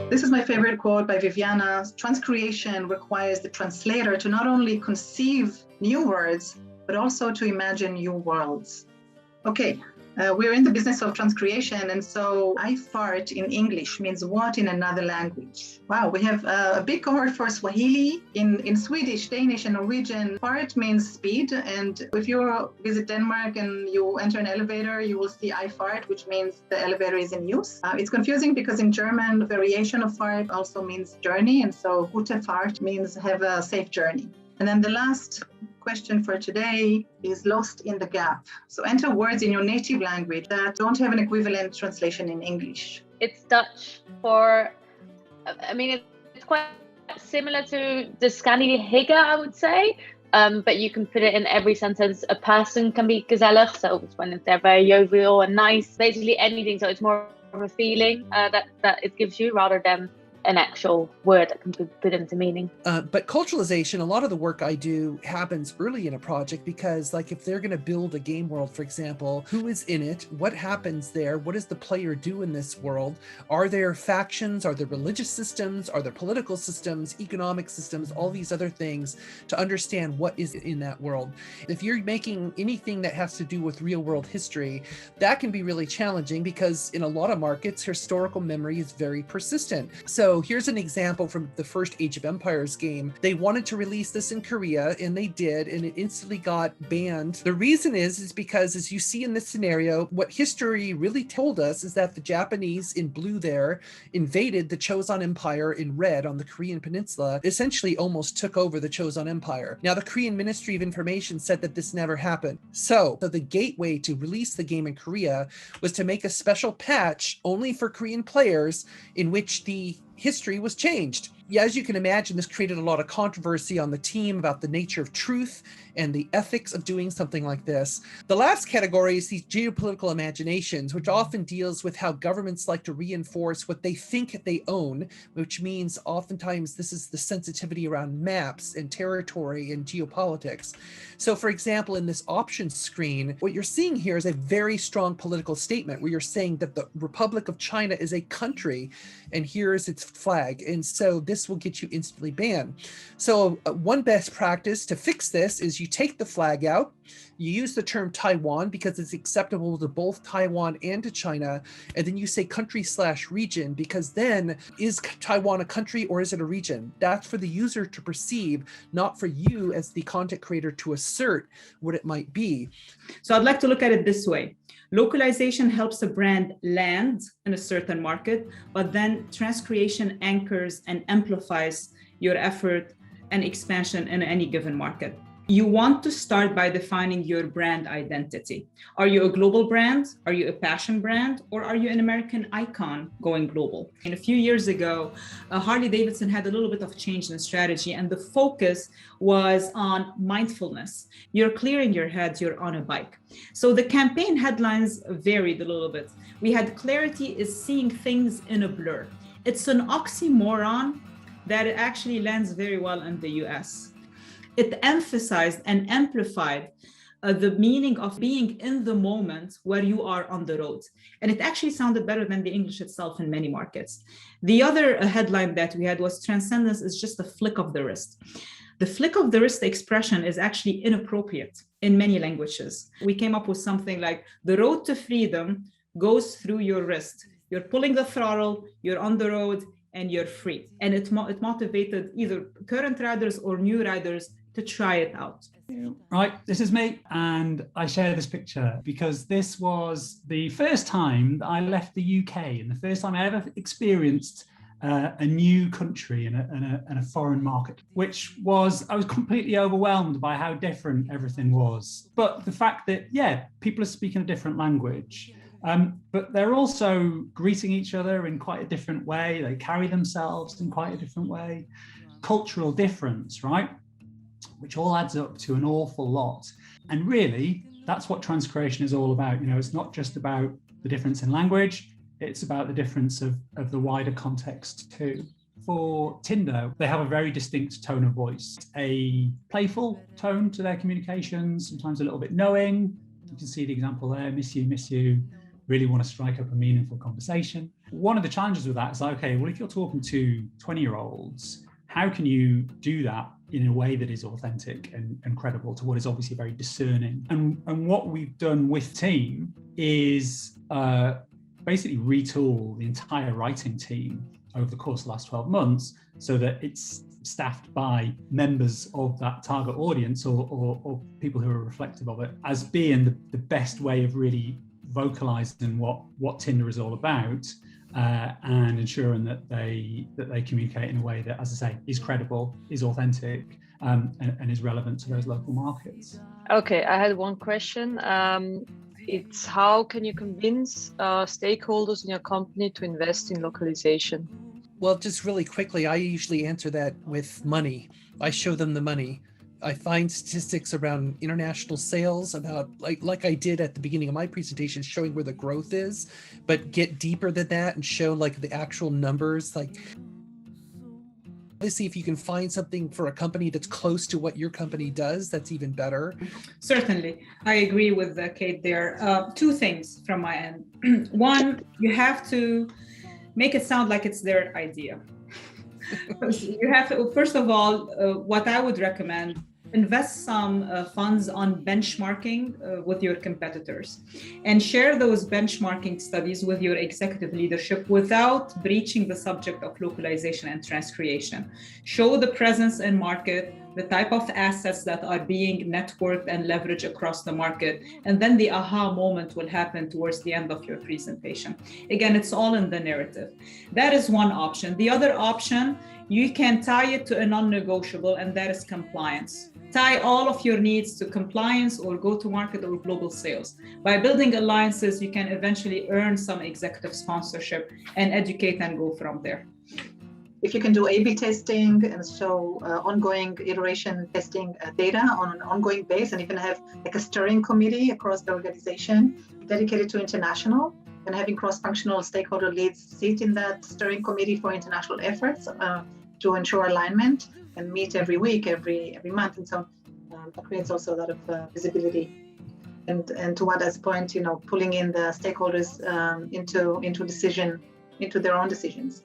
This is my favorite quote by Viviana. Transcreation requires the translator to not only conceive new words, but also to imagine new worlds. Okay, we're in the business of transcreation, and so I fart in English means what in another language? Wow, we have a big cohort for Swahili. In Swedish, Danish, and Norwegian, fart means speed, and if you visit Denmark and you enter an elevator, you will see I fart, which means the elevator is in use. It's confusing because in German, the variation of fart also means journey, and so gute Fahrt means have a safe journey. And then the last question for today is lost in the gap. So enter words in your native language that don't have an equivalent translation in English. It's Dutch for, it's quite similar to the Scandinavian, I would say, but you can put it in every sentence. A person can be gezellig, so it's when they're very jovial and nice, basically anything. So it's more of a feeling that it gives you rather than an actual word that can be put into meaning. But culturalization, a lot of the work I do happens early in a project because, like, if they're going to build a game world, for example, who is in it? What happens there? What does the player do in this world? Are there factions? Are there religious systems? Are there political systems, economic systems, all these other things to understand what is in that world? If you're making anything that has to do with real world history, that can be really challenging because in a lot of markets, historical memory is very persistent. So here's an example from the first Age of Empires game. They wanted to release this in Korea, and they did, and it instantly got banned. The reason is because, as you see in this scenario, what history really told us is that the Japanese in blue there invaded the Chosun Empire in red on the Korean peninsula, essentially almost took over the Chosun Empire. Now, the Korean Ministry of Information said that this never happened. So the gateway to release the game in Korea was to make a special patch only for Korean players in which the history was changed. Yeah, as you can imagine, this created a lot of controversy on the team about the nature of truth and the ethics of doing something like this. The last category is these geopolitical imaginations, which often deals with how governments like to reinforce what they think they own, which means oftentimes this is the sensitivity around maps and territory and geopolitics. So for example, in this options screen, what you're seeing here is a very strong political statement where you're saying that the Republic of China is a country and here is its flag. And so this will get you instantly banned. So one best practice to fix this is you take the flag out, you use the term Taiwan because it's acceptable to both Taiwan and to China, and then you say country/region because then is Taiwan a country or is it a region? That's for the user to perceive, not for you as the content creator to assert what it might be. So I'd like to look at it this way. Localization helps a brand land in a certain market, but then transcreation anchors and amplifies your effort and expansion in any given market. You want to start by defining your brand identity. Are you a global brand? Are you a passion brand? Or are you an American icon going global? And a few years ago, Harley-Davidson had a little bit of change in strategy, and the focus was on mindfulness. You're clearing your head, you're on a bike. So the campaign headlines varied a little bit. We had clarity is seeing things in a blur. It's an oxymoron that actually lands very well in the US. It emphasized and amplified the meaning of being in the moment where you are on the road. And it actually sounded better than the English itself in many markets. The other headline that we had was transcendence is just a flick of the wrist. The flick of the wrist expression is actually inappropriate in many languages. We came up with something like the road to freedom goes through your wrist. You're pulling the throttle, you're on the road, and you're free. And it motivated either current riders or new riders to try it out. Right, this is me, and I share this picture because this was the first time that I left the UK and the first time I ever experienced a new country and a foreign market, which was, I was completely overwhelmed by how different everything was. But the fact that, yeah, people are speaking a different language, but they're also greeting each other in quite a different way. They carry themselves in quite a different way. Cultural difference, right? Which all adds up to an awful lot. And really, that's what transcreation is all about. You know, it's not just about the difference in language, it's about the difference of the wider context too. For Tinder, they have a very distinct tone of voice, a playful tone to their communications, sometimes a little bit knowing. You can see the example there, miss you, really want to strike up a meaningful conversation. One of the challenges with that is, okay, well, if you're talking to 20-year-olds, how can you do that in a way that is authentic and credible to what is obviously very discerning? And what we've done with team is basically retool the entire writing team over the course of the last 12 months so that it's staffed by members of that target audience or people who are reflective of it as being the best way of really vocalizing what Tinder is all about, and ensuring that they communicate in a way that, as I say, is credible, is authentic, and is relevant to those local markets. Okay, I had one question. It's how can you convince stakeholders in your company to invest in localization? Well, just really quickly, I usually answer that with money. I show them the money. I find statistics around international sales, about like I did at the beginning of my presentation, showing where the growth is, but get deeper than that and show like the actual numbers. Like, obviously, if you can find something for a company that's close to what your company does, that's even better. Certainly, I agree with Kate there. Two things from my end. One, you have to make it sound like it's their idea. You have to, first of all, what I would recommend, invest some funds on benchmarking with your competitors and share those benchmarking studies with your executive leadership without breaching the subject of localization and transcreation. Show the presence in market, the type of assets that are being networked and leveraged across the market, and then the aha moment will happen towards the end of your presentation. Again, it's all in the narrative. That is one option. The other option, you can tie it to a non-negotiable, and that is compliance. Tie all of your needs to compliance or go-to-market or global sales. By building alliances, you can eventually earn some executive sponsorship and educate and go from there. If you can do A/B testing and so ongoing iteration testing data on an ongoing base, and you can have like a steering committee across the organization dedicated to international, and having cross-functional stakeholder leads sit in that steering committee for international efforts to ensure alignment and meet every week, every month, and so that creates also a lot of visibility. And to Wada's point, pulling in the stakeholders into their own decisions.